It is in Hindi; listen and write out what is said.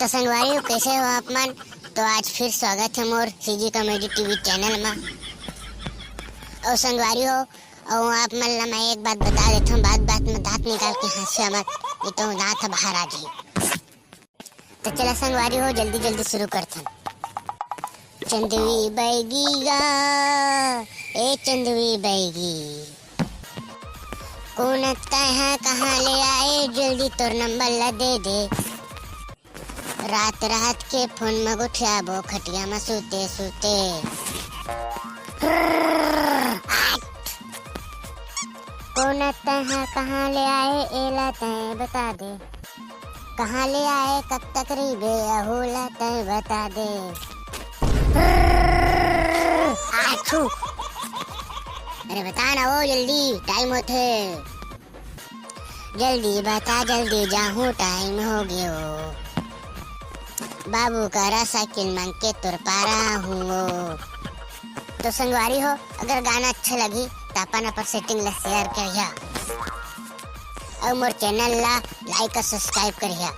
तो संगवारी हो, कैसे हो आप मन? तो आज फिर स्वागत है मोर सीजी कॉमेडी टीवी चैनल में। और संगवारी हो, और आप मन ला मैं एक बात बता देता हूँ, बात बात में दांत निकाल के हंसिया मत, नहीं तो दांत बाहर आ जाए। तो चला संगवारी हो, जल्दी जल्दी शुरू करते हैं। चंदवी बैगी गा, ए चंदवी बैगी, कौन है कहाँ ले आए, जल्दी तोर नंबर ला दे दे। रात रात के फोन में उठाबो, खटिया में सूते सूते। कौन है कहाँ ले आए, एला तय बता दे। कहाँ ले आए, कब तक रीबे, अहोला तय बता दे। आछू, अरे बता ना वो, जल्दी टाइम होते। जल्दी बता, जल्दी जाऊँ, टाइम हो गया हो। बाबू का साइकिल मांग के तुर पा रहा हूँ। तो संगवारी हो, अगर गाना अच्छा लगी तो अपन सेटिंग ला शेयर करिया और मोर चैनल ला लाइक और सब्सक्राइब करिया।